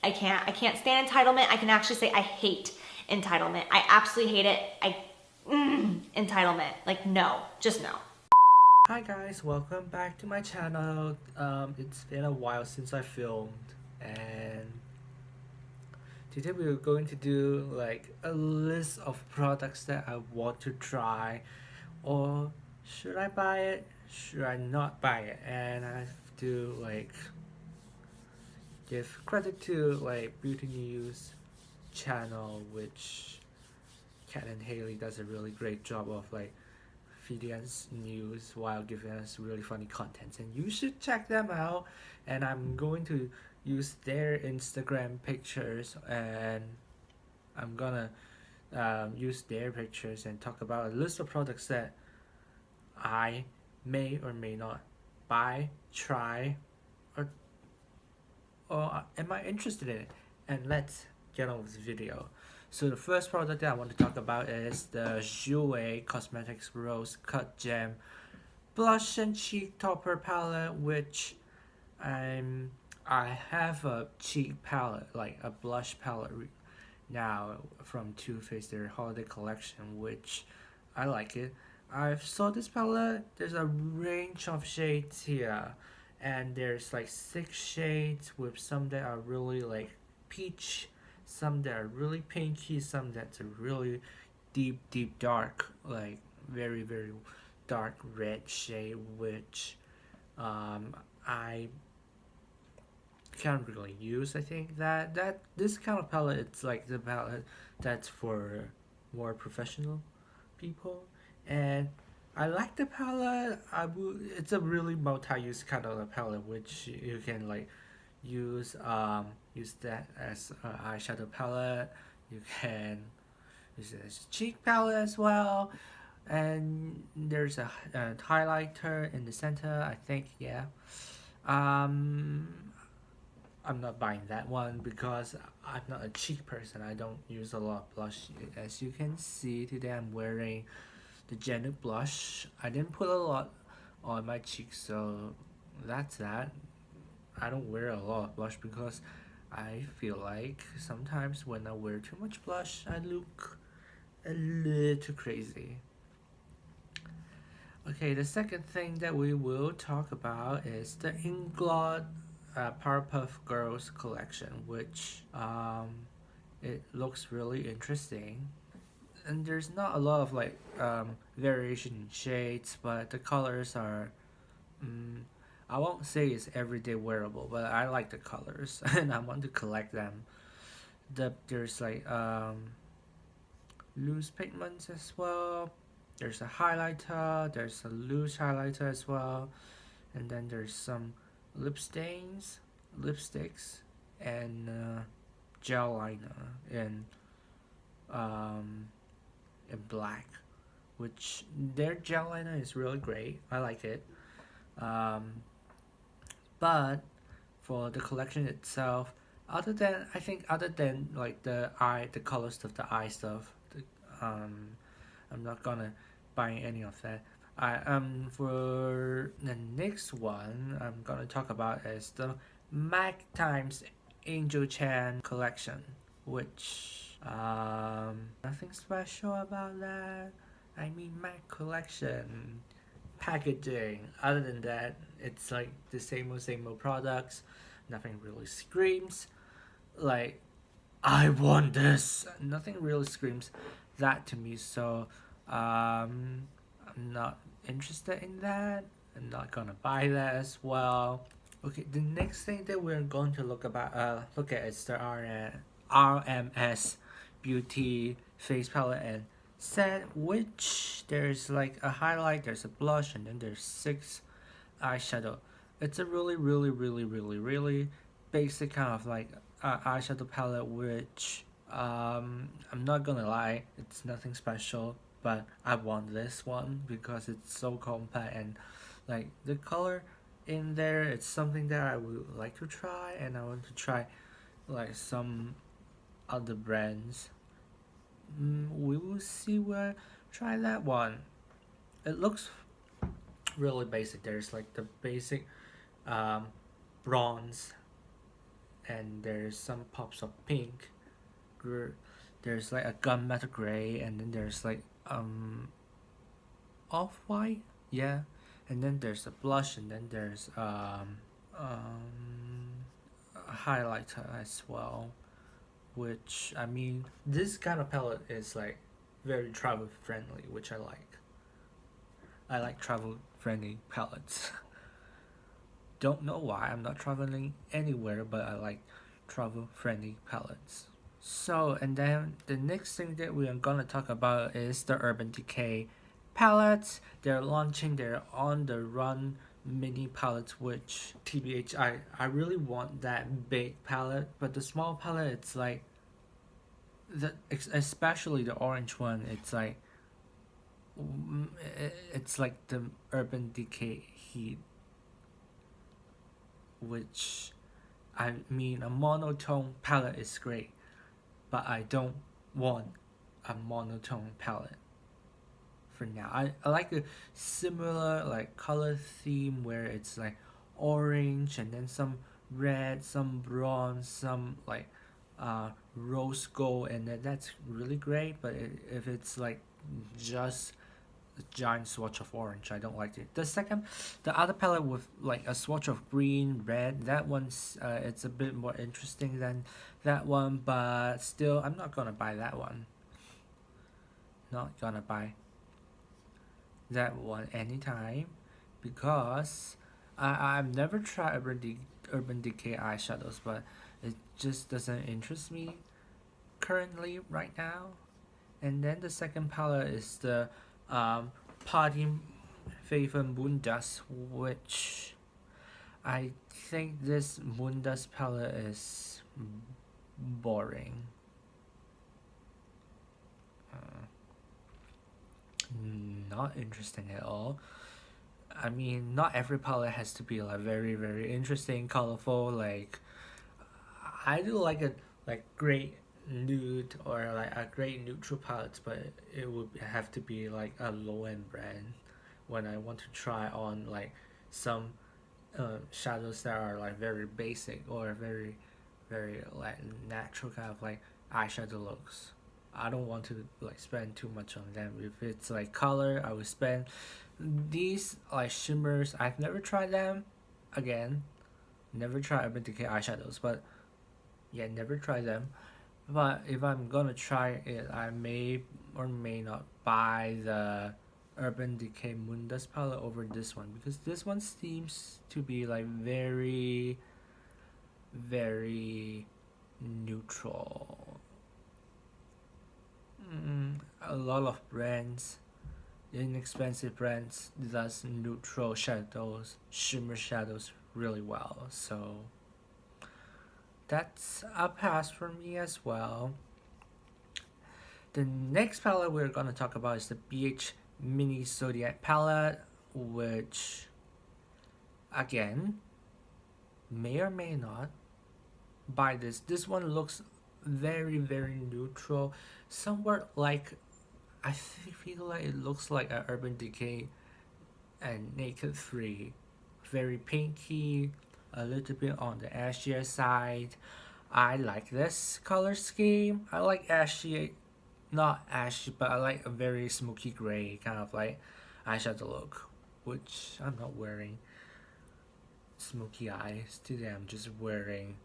I can't stand entitlement. I can actually say I hate entitlement. I absolutely hate it. Entitlement. Like, no, just no. Hi guys, welcome back to my channel. It's been a while since I filmed, and today we're going to do like a list of products that I want to try, or should I buy it, should I not buy it, and I have to like give credit to like Beauty News channel, which Kat and Haley does a really great job of like feeding us news while giving us really funny content, and you should check them out. And I'm going to use their Instagram pictures, and I'm gonna use their pictures and talk about a list of products that I may or may not buy, try, or am I interested in it. And let's get on with the video. So the first product that I want to talk about is the Joule Cosmetics Rose Cut Gem Blush and Cheek Topper Palette, which I have a cheek palette, like a blush palette now from Too Faced, their holiday collection, which I like it. I saw this palette, there's a range of shades here, and there's like 6 shades with some that are really like peach, some that are really pinky, some that's a really deep dark, like very dark red shade, which I can't really use. I think that this kind of palette, it's like the palette that's for more professional people, and I like the palette. It's a really multi-use kind of a palette, which you can like use that as an eyeshadow palette. You can use it as a cheek palette as well. And there's a highlighter in the center, I think. Yeah. Um, I'm not buying that one because I'm not a cheek person. I don't use a lot of blush. As you can see today, I'm wearing the Genuine blush. I didn't put a lot on my cheeks, so that's that. I don't wear a lot of blush because I feel like sometimes when I wear too much blush, I look a little crazy. Okay, the second thing that we will talk about is the Inglot Powerpuff Girls collection, which it looks really interesting. And there's not a lot of like variation in shades, but the colors are I won't say it's everyday wearable, but I like the colors and I want to collect them. There's like loose pigments as well. There's a highlighter, there's a loose highlighter as well, and then there's some lip stains, lipsticks, and gel liner um, in black, which their gel liner is really great. I like it. Um, but for the collection itself, other than like the color stuff, the eye stuff, I'm not gonna buy any of that. For the next one I'm gonna talk about is the Mac times Angel Chan collection, which nothing special about that. I mean, Mac collection packaging. Other than that, it's like the same old products. Nothing really screams like I want this. Nothing really screams that to me. So I'm not interested in that. I'm not gonna buy that as well. Okay, the next thing that we're going to look at is the RMS Beauty face palette and set, which there's like a highlight, there's a blush, and then there's 6 eyeshadow. It's a really basic kind of like eyeshadow palette, which I'm not gonna lie, it's nothing special, but I want this one because it's so compact, and like the color in there, it's something that I would like to try, and I want to try like some other brands. We will see where try that one. It looks really basic. There's like the basic um, bronze and there's some pops of pink. There's like a gunmetal gray, and then there's like off-white, yeah, and then there's a blush, and then there's a highlighter as well, which I mean this kind of palette is like very travel friendly, which I like travel friendly palettes. Don't know why, I'm not traveling anywhere, but I like travel friendly palettes. So, and then the next thing that we are gonna talk about is the Urban Decay palettes. They're launching their On the Run mini palettes, which TBH, I really want that big palette, but the small palette, it's like, especially the orange one, it's like the Urban Decay Heat, which, I mean, a monotone palette is great, but I don't want a monotone palette for now. I like a similar like color theme where it's like orange and then some red, some bronze, some like rose gold, and that's really great. But if it's like just a giant swatch of orange, I don't like it. The other palette with like a swatch of green, red, that one's it's a bit more interesting than that one, but still I'm not gonna buy that one. Not gonna buy that one anytime, because I've never tried Urban Decay eyeshadows, but it just doesn't interest me currently right now. And then the second palette is the Party Favour Moondust, which I think this Moondust palette is boring. Not interesting at all. I mean, not every palette has to be like very very interesting, colorful. Like I do like a like great nude or like a great neutral palette, but it would have to be like a low end brand when I want to try on like some shadows that are like very basic or very very like natural kind of like eyeshadow looks. I don't want to like spend too much on them. If it's like color, I would spend these like shimmers. I've never tried them. Again, never tried Urban Decay eyeshadows, but yeah, never tried them. But if I'm gonna try it, I may or may not buy the Urban Decay Moondust palette over this one, because this one seems to be like very, very neutral. A lot of brands, inexpensive brands, does neutral shadows, shimmer shadows really well. So that's a pass for me as well. The next palette we're gonna talk about is the BH Mini Zodiac palette, which again may or may not buy this. This one looks very very neutral, somewhat like I feel like it looks like a Urban Decay and Naked 3, very pinky, a little bit on the ashier side. I like this color scheme. I like ashy, not ashy, but I like a very smoky gray kind of like eyeshadow look, which I'm not wearing smoky eyes today. I'm just wearing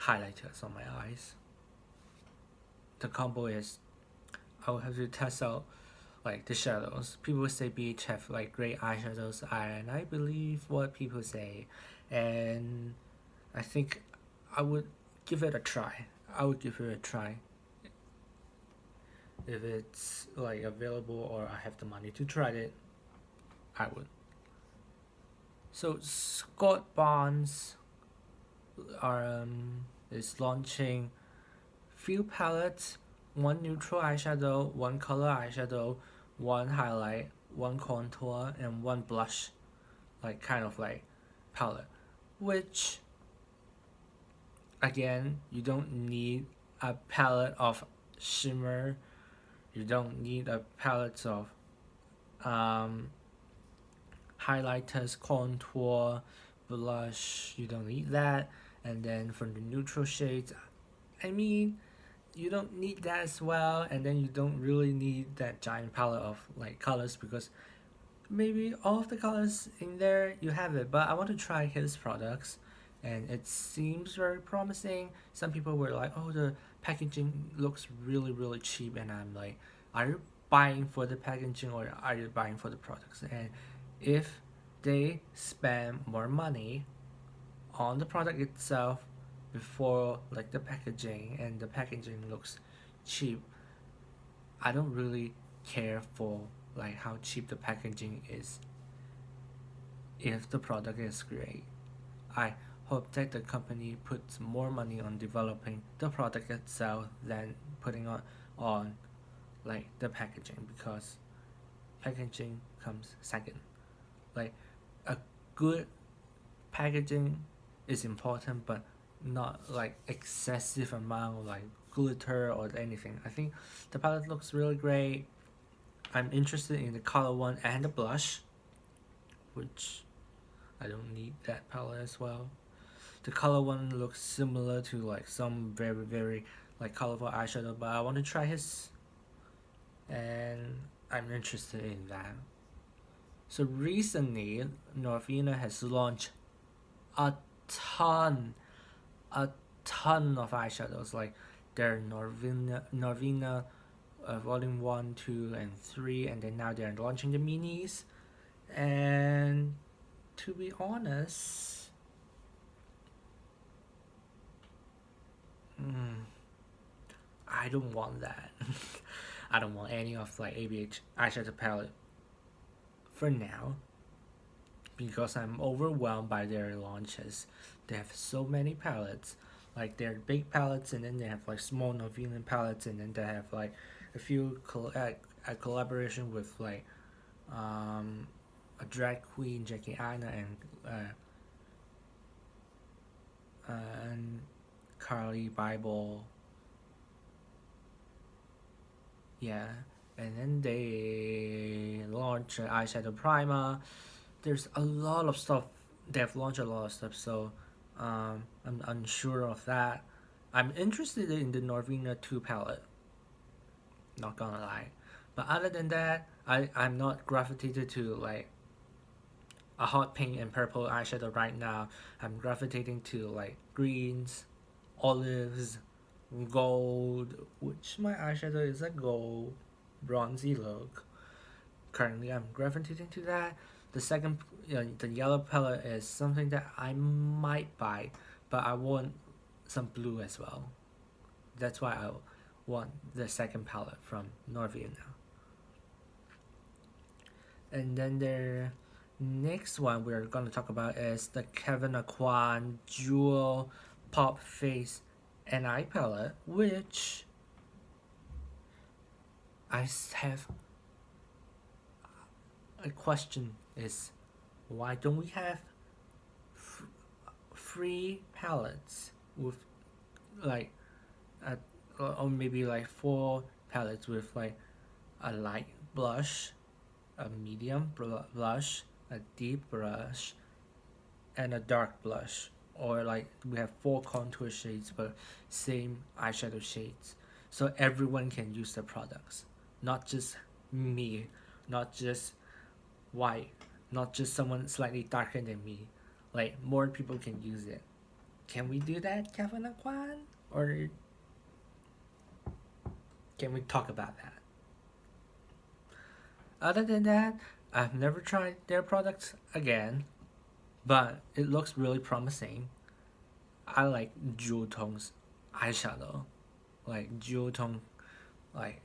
highlighters on my eyes. The combo is, I will have to test out like the shadows. People say BH have like great eyeshadows, and I believe what people say, and I think I would give it a try. If it's like available or I have the money to try it, I would. So Scott Barnes is launching few palettes, one neutral eyeshadow, one color eyeshadow, one highlight, one contour, and one blush, like kind of like palette, which again, you don't need a palette of shimmer, you don't need a palette of highlighters, contour, blush, you don't need that. And then for the neutral shades, I mean, you don't need that as well, and then you don't really need that giant palette of like colors, because maybe all of the colors in there you have it. But I want to try his products, and it seems very promising. Some people were like, oh, the packaging looks really cheap, and I'm like, are you buying for the packaging or are you buying for the products? And if they spend more money on the product itself before like the packaging, and the packaging looks cheap, I don't really care for like how cheap the packaging is if the product is great. I hope that the company puts more money on developing the product itself than putting on like the packaging, because packaging comes second. Like a good packaging is important, but not like excessive amount like glitter or anything. I think the palette looks really great. I'm interested in the color one and the blush, which I don't need that palette as well. The color one looks similar to like some very like colorful eyeshadow, but I want to try his, and I'm interested in that. So recently, Norvina has launched a ton of eyeshadows, like their Norvina volume 1, 2 and 3, and then now they're launching the minis. And to be honest, I don't want that. I don't want any of like ABH eyeshadow palette for now, because I'm overwhelmed by their launches. They have so many palettes, like they're big palettes, and then they have like small Norwegian palettes, and then they have like a few a collaboration with like a drag queen, Jackie Aina, and Carly Bible. Yeah, and then they launch an eyeshadow primer. There's a lot of stuff. They've launched a lot of stuff, so I'm unsure of that. I'm interested in the Norvina 2 palette, not gonna lie. But other than that, I'm not gravitated to like a hot pink and purple eyeshadow right now. I'm gravitating to like greens, olives, gold, which my eyeshadow is a gold bronzy look. Currently I'm gravitating to that. The second, the yellow palette is something that I might buy, but I want some blue as well. That's why I want the second palette from Norvina. And then the next one we're going to talk about is the Kevyn Aucoin Joule Pop Face and Eye Palette, which I have a question is, why don't we have free palettes with like or maybe like 4 palettes with like a light blush, a medium blush, a deep blush, and a dark blush, or like we have 4 contour shades but same eyeshadow shades, so everyone can use the products, not just me, not just white, not just someone slightly darker than me. Like more people can use it. Can we do that, Kevyn Aucoin? Or can we talk about that? Other than that, I've never tried their products again, but it looks really promising. I like Joule tones eyeshadow, like Joule tone, like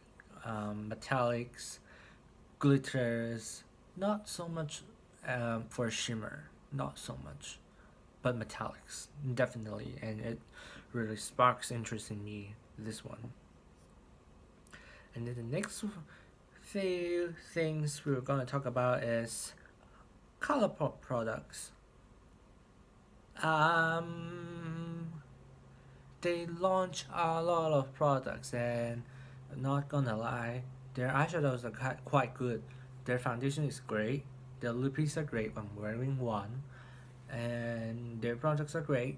metallics, glitters. Not so much for shimmer, not so much, but metallics definitely, and it really sparks interest in me. This one. And then the next few things we're gonna talk about is Colourpop products. They launch a lot of products, and I'm not gonna lie, their eyeshadows are quite good. Their foundation is great, their lippies are great, I'm wearing one, and their products are great.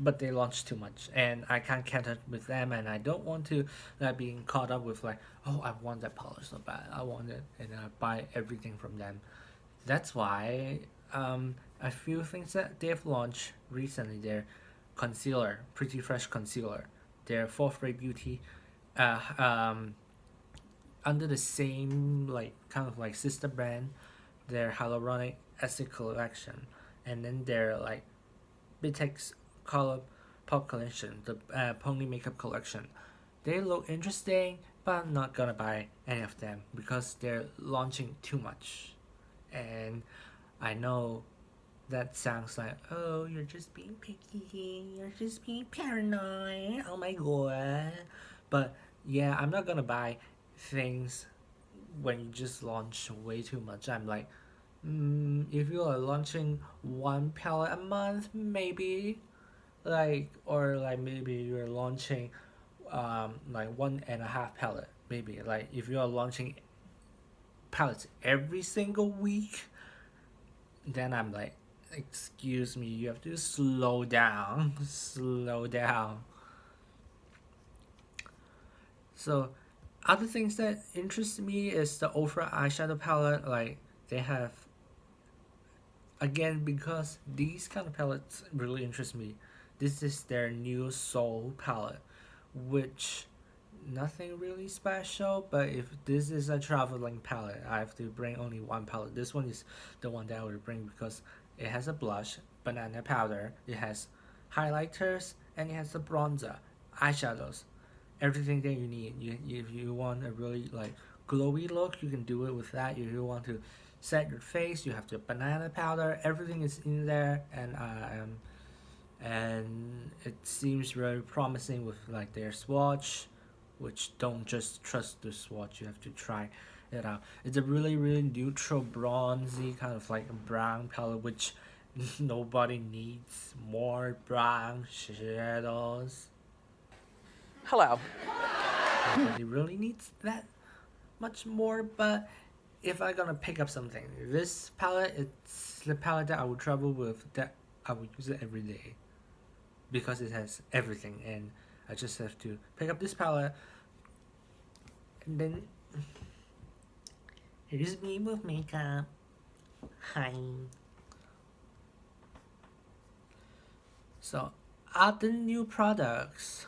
but they launch too much, and I can't catch up with them, and I don't want to like being caught up with like, oh, I want that palette so bad, I want it, and I buy everything from them. That's why a few things that they've launched recently, their concealer, Pretty Fresh concealer, their Fourth Ray Beauty, uh, um, under the same like kind of like sister brand, their hyaluronic acid collection, and then their like Bittix Colourpop collection, the pony makeup collection. They look interesting, but I'm not gonna buy any of them because they're launching too much. And I know that sounds like, oh, you're just being picky, you're just being paranoid, oh my god. But yeah, I'm not gonna buy things when you just launch way too much. I'm like, if you are launching one palette a month, maybe, like, or like maybe you're launching like 1.5 palette, maybe. Like if you are launching palettes every single week, then I'm like, excuse me, you have to slow down, slow down. So other things that interest me is the Ultra eyeshadow palette. Like they have, again, because these kind of palettes really interest me. This is their new Soul palette, which nothing really special, but if this is a traveling palette, I have to bring only one palette. This one is the one that I would bring because it has a blush, banana powder, it has highlighters, and it has a bronzer, eyeshadows, everything that you need. If you want a really like glowy look, you can do it with that. If you want to set your face, you have the banana powder, everything is in there, and it seems very promising with like their swatch, which don't just trust the swatch, you have to try it out. It's a really neutral bronzy kind of like brown palette, which nobody needs more brown shadows. Hello. Nobody really needs that much more. But if I'm gonna pick up something, this palette, it's the palette that I would travel with, that I would use it every day because it has everything, and I just have to pick up this palette. And then here's me with makeup. Hi. So other new products,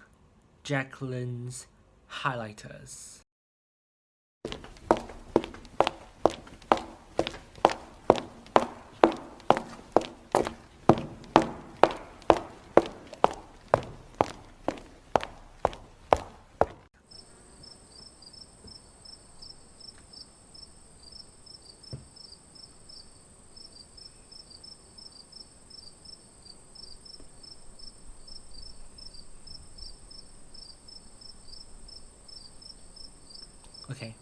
Jacqueline's highlighters. Okay,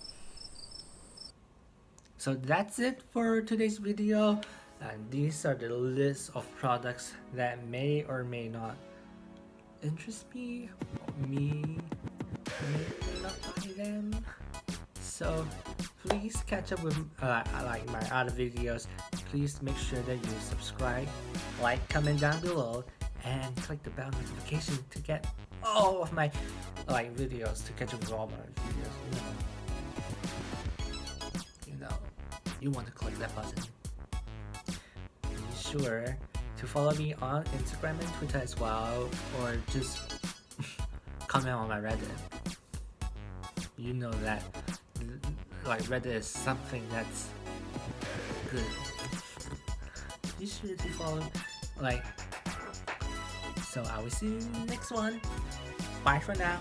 so that's it for today's video, and these are the list of products that may or may not interest me, or me may not buy them. So please catch up with like my other videos. Please make sure that you subscribe, like, comment down below, and click the bell notification to get all of my like videos, to catch up with all my videos. You want to click that button. Be sure to follow me on Instagram and Twitter as well, or just comment on my Reddit. You know that like Reddit is something that's good. Be sure to follow, like. So I will see you in the next one. Bye for now.